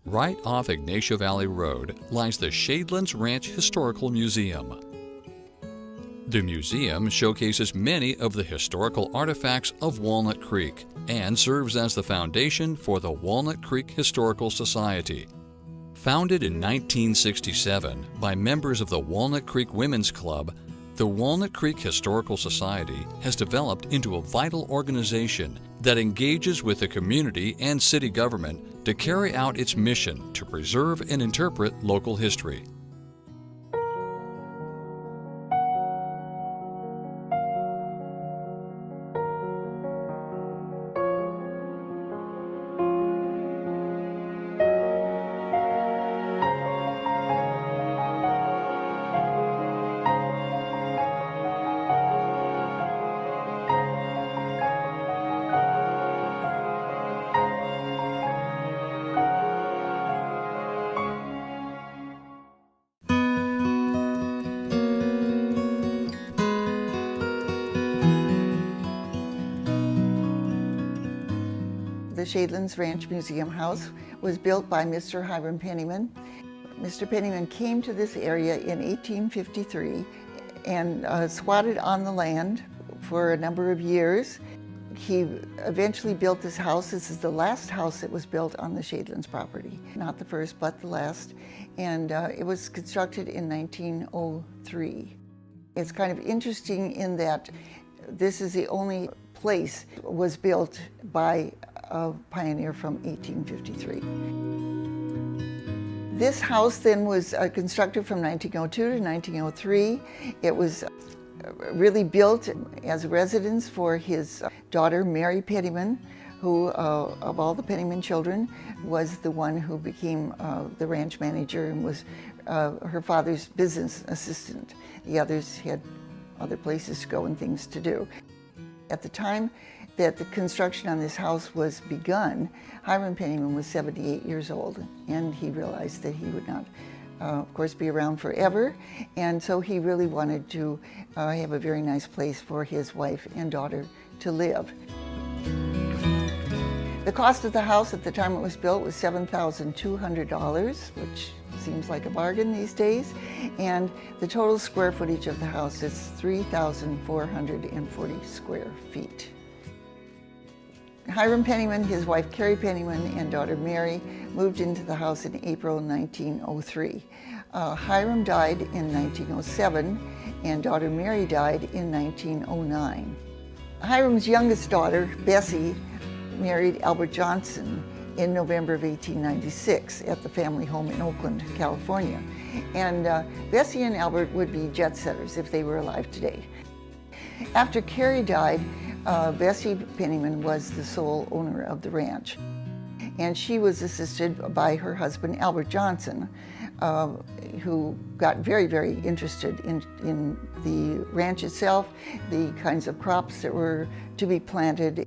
Right off Ignatia Valley Road lies the Shadelands Ranch Historical Museum. The museum showcases many of the historical artifacts of Walnut Creek and serves as the foundation for the Walnut Creek Historical Society. Founded in 1967 by members of the Walnut Creek Women's Club, the Walnut Creek Historical Society has developed into a vital organization that engages with the community and city government to carry out its mission to preserve and interpret local history. The Shadelands Ranch Museum House was built by Mr. Hiram Penniman. Mr. Penniman came to this area in 1853 and squatted on the land for a number of years. He eventually built this house. This is the last house that was built on the Shadelands property. Not the first, but the last. And it was constructed in 1903. It's kind of interesting in that this is the only place was built by a pioneer from 1853. This house then was constructed from 1902 to 1903. It was really built as a residence for his daughter, Mary Penniman, who, of all the Penniman children, was the one who became the ranch manager and was her father's business assistant. The others had other places to go and things to do. At the time that the construction on this house was begun, Hiram Penniman was 78 years old, and he realized that he would not, of course, be around forever, and so he really wanted to have a very nice place for his wife and daughter to live. The cost of the house at the time it was built was $7,200, which seems like a bargain these days, and the total square footage of the house is 3,440 square feet. Hiram Penniman, his wife Carrie Penniman, and daughter Mary moved into the house in April 1903. Hiram died in 1907, and daughter Mary died in 1909. Hiram's youngest daughter, Bessie, married Albert Johnson in November of 1896 at the family home in Oakland, California. And Bessie and Albert would be jet setters if they were alive today. After Carrie died, Bessie Penniman was the sole owner of the ranch. And she was assisted by her husband, Albert Johnson, who got very, very interested in the ranch itself, the kinds of crops that were to be planted,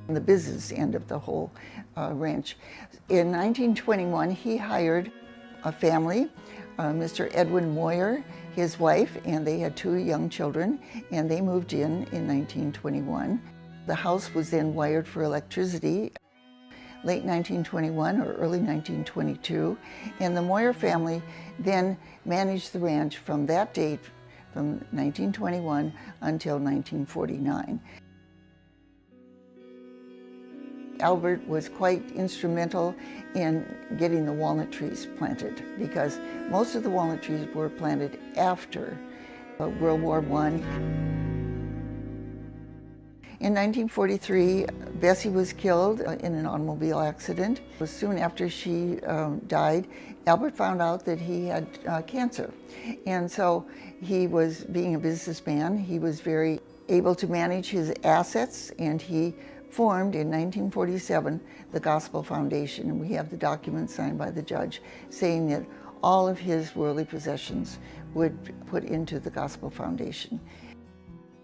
and the business end of the whole ranch. In 1921, he hired a family, Mr. Edwin Moyer, his wife, and they had 2 young children, and they moved in 1921. The house was then wired for electricity late 1921 or early 1922, and the Moyer family then managed the ranch from that date, from 1921 until 1949. Albert was quite instrumental in getting the walnut trees planted, because most of the walnut trees were planted after World War I. In 1943, Bessie was killed in an automobile accident. Soon after she died, Albert found out that he had cancer. And so he was, being a businessman, he was very able to manage his assets, and he formed in 1947 the Gospel Foundation, and we have the document signed by the judge saying that all of his worldly possessions would be put into the Gospel Foundation.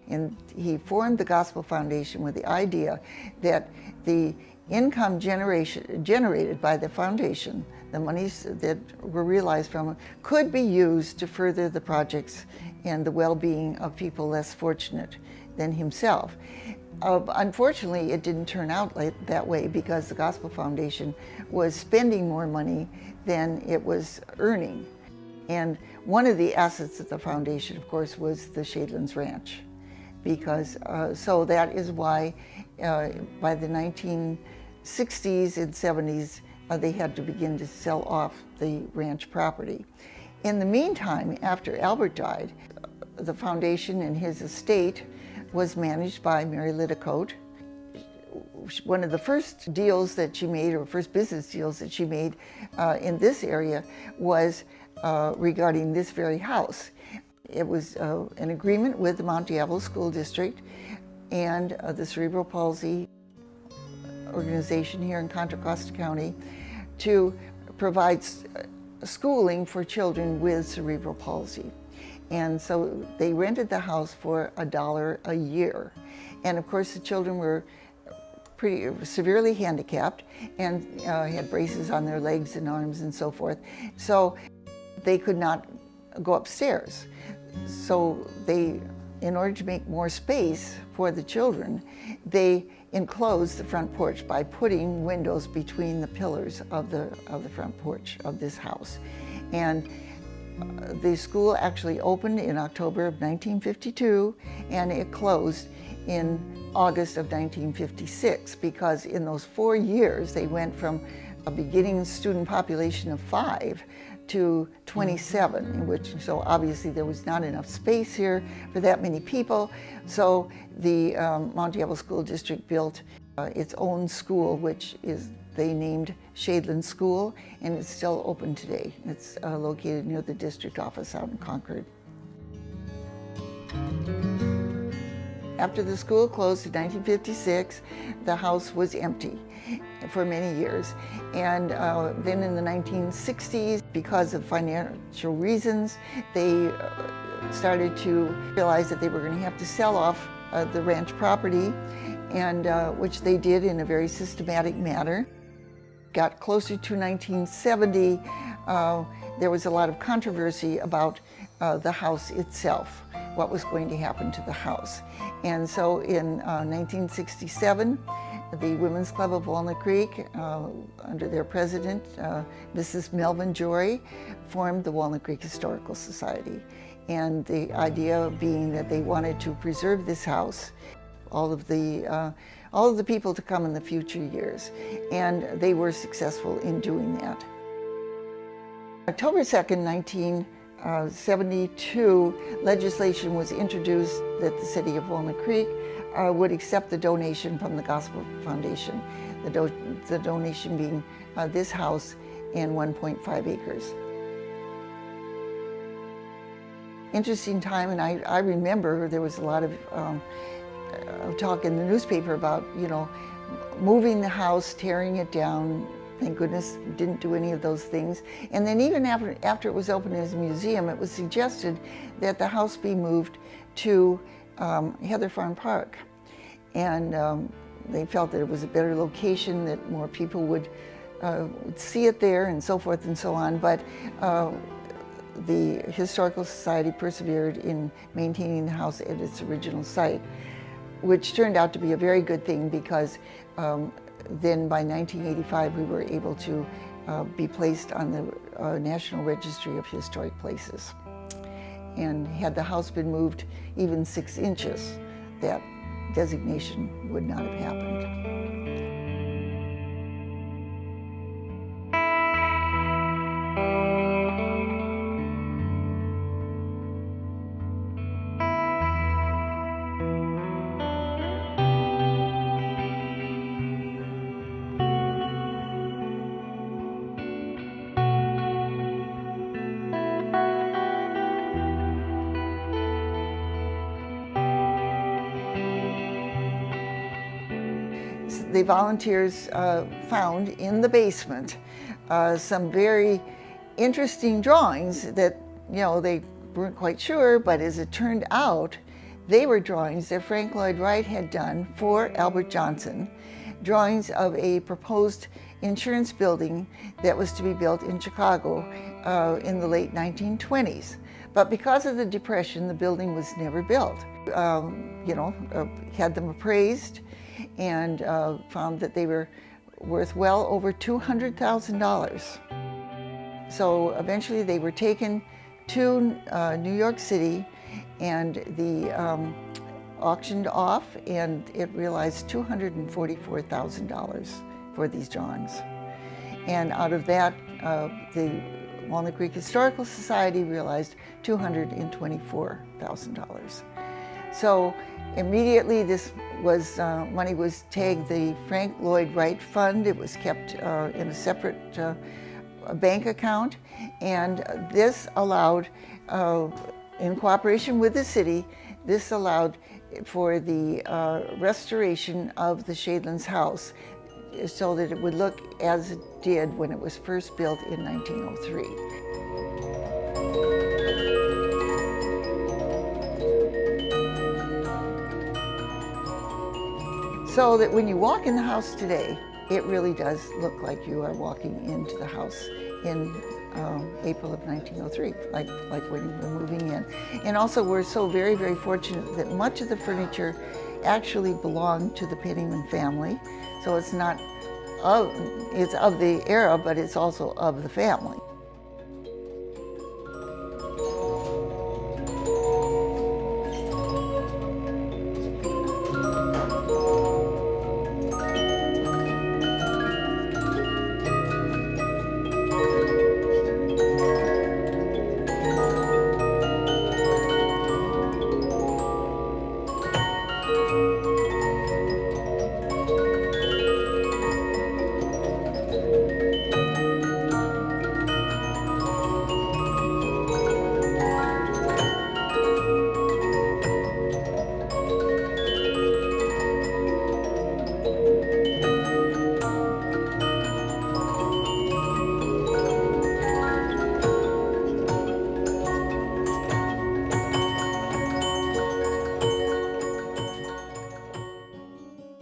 And he formed the Gospel Foundation with the idea that the income generated by the foundation, the monies that were realized from it, could be used to further the projects and the well-being of people less fortunate than himself. Unfortunately, it didn't turn out that way because the Gospel Foundation was spending more money than it was earning. And one of the assets of the foundation, of course, was the Shadelands Ranch. Because, so that is why by the 1960s and 70s, they had to begin to sell off the ranch property. In the meantime, after Albert died, the foundation and his estate was managed by Mary Litticoat. One of the first deals that she made, or first business deals that she made in this area, was regarding this very house. It was an agreement with the Mount Diablo School District and the Cerebral Palsy organization here in Contra Costa County to provide schooling for children with cerebral palsy. And so they rented the house for $1 a year. And of course the children were pretty severely handicapped and had braces on their legs and arms and so forth. So they could not go upstairs. So they, in order to make more space for the children, they enclosed the front porch by putting windows between the pillars of the front porch of this house. And the school actually opened in October of 1952, and it closed in August of 1956, because in those 4 years they went from a beginning student population of 5 to 27, in which, so obviously there was not enough space here for that many people. So the Mount Diablo School District built its own school, which is they named Shadelands School, and it's still open today. It's located near the district office out in Concord. After the school closed in 1956, the house was empty for many years. And then in the 1960s, because of financial reasons, they started to realize that they were going to have to sell off the ranch property, and which they did in a very systematic manner. Got closer to 1970, there was a lot of controversy about the house itself, what was going to happen to the house. And so in 1967, the Women's Club of Walnut Creek, under their president, Mrs. Melvin Jory, formed the Walnut Creek Historical Society. And the idea being that they wanted to preserve this house, all of the people to come in the future years. And they were successful in doing that. October 2nd, 1972, legislation was introduced that the city of Walnut Creek would accept the donation from the Gospel Foundation, the donation being this house and 1.5 acres. Interesting time, and I remember there was a lot of talk in the newspaper about, you know, moving the house, tearing it down. Thank goodness didn't do any of those things. And then even after it was opened as a museum, it was suggested that the house be moved to Heather Farm Park. And they felt that it was a better location, that more people would see it there, and so forth and so on. But the Historical Society persevered in maintaining the house at its original site, which turned out to be a very good thing, because then by 1985 we were able to be placed on the National Registry of Historic Places. And had the house been moved even 6 inches, that designation would not have happened. The volunteers found in the basement some very interesting drawings that, you know, they weren't quite sure, but as it turned out, they were drawings that Frank Lloyd Wright had done for Albert Johnson, drawings of a proposed insurance building that was to be built in Chicago in the late 1920s. But because of the Depression, the building was never built. Had them appraised and found that they were worth well over $200,000. So eventually they were taken to New York City and auctioned off, and it realized $244,000 for these drawings. And out of that, the Walnut Creek Historical Society realized $224,000. So immediately this was, money was tagged the Frank Lloyd Wright Fund. It was kept in a separate bank account, and this allowed, in cooperation with the city, this allowed for the restoration of the Shadelands house so that it would look as it did when it was first built in 1903. So that when you walk in the house today, it really does look like you are walking into the house in April of 1903, like when you were moving in. And also we're so very, very fortunate that much of the furniture actually belonged to the Pennyman family. So it's not it's of the era, but it's also of the family.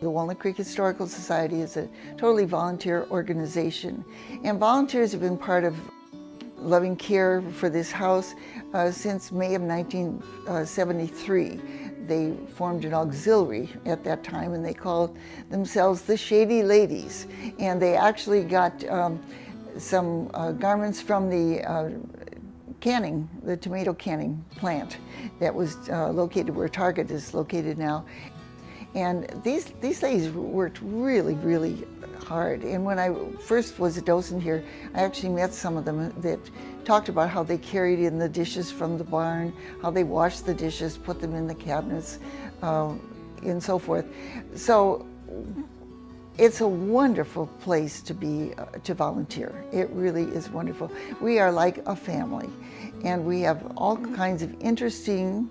The Walnut Creek Historical Society is a totally volunteer organization, and volunteers have been part of loving care for this house since May of 1973. They formed an auxiliary at that time, and they called themselves the Shady Ladies, and they actually got some garments from the the tomato canning plant that was located where Target is located now. And these ladies worked really, really hard. And when I first was a docent here, I actually met some of them that talked about how they carried in the dishes from the barn, how they washed the dishes, put them in the cabinets, and so forth. So it's a wonderful place to be, to volunteer. It really is wonderful. We are like a family, and we have all kinds of interesting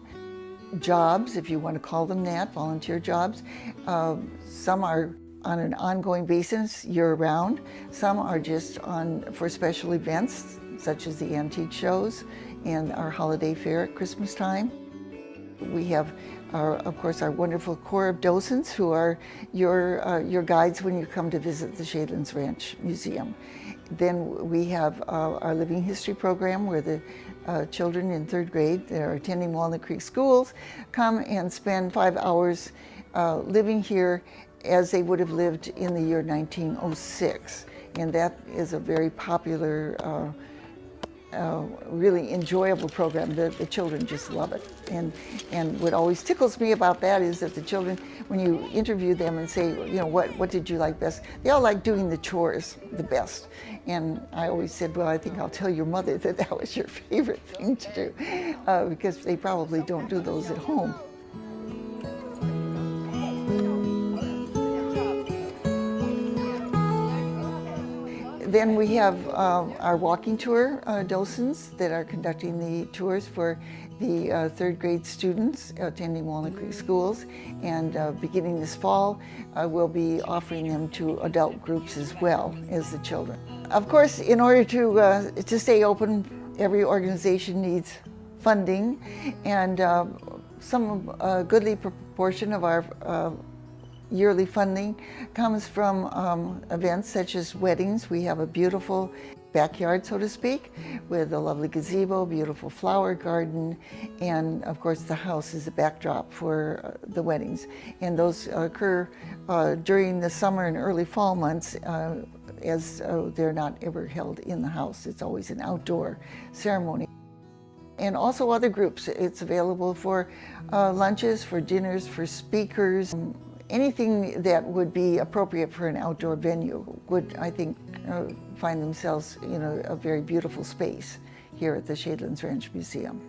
jobs, if you want to call them that, volunteer jobs. Some are on an ongoing basis year-round. Some are just for special events, such as the antique shows and our holiday fair at Christmas time. We have, of course, our wonderful corps of docents who are your guides when you come to visit the Shadelands Ranch Museum. Then we have our Living History program, where the children in 3rd grade that are attending Walnut Creek schools come and spend 5 hours living here as they would have lived in the year 1906. And that is a very popular, really enjoyable program. The children just love it. And what always tickles me about that is that the children, when you interview them and say, you know, what did you like best? They all like doing the chores the best. And I always said, well, I think I'll tell your mother that that was your favorite thing to do, because they probably don't do those at home. Then we have our walking tour docents that are conducting the tours for the 3rd grade students attending Walnut Creek schools, and beginning this fall we'll be offering them to adult groups as well as the children. Of course, in order to stay open, every organization needs funding, and some goodly proportion of our yearly funding comes from events such as weddings. We have a beautiful backyard, so to speak, with a lovely gazebo, beautiful flower garden, and of course the house is a backdrop for the weddings. And those occur during the summer and early fall months, as they're not ever held in the house. It's always an outdoor ceremony. And also other groups. It's available for lunches, for dinners, for speakers. Anything that would be appropriate for an outdoor venue would, I think, find themselves in a very beautiful space here at the Shadelands Ranch Museum.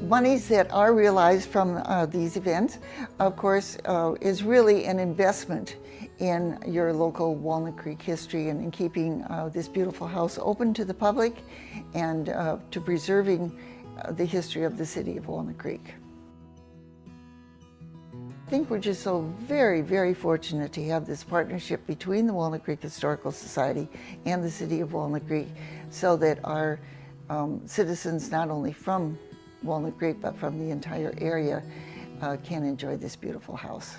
Monies that are realized from these events, of course, is really an investment in your local Walnut Creek history and in keeping this beautiful house open to the public and to preserving the history of the city of Walnut Creek. I think we're just so very, very fortunate to have this partnership between the Walnut Creek Historical Society and the city of Walnut Creek, so that our citizens, not only from Walnut Creek but from the entire area, can enjoy this beautiful house.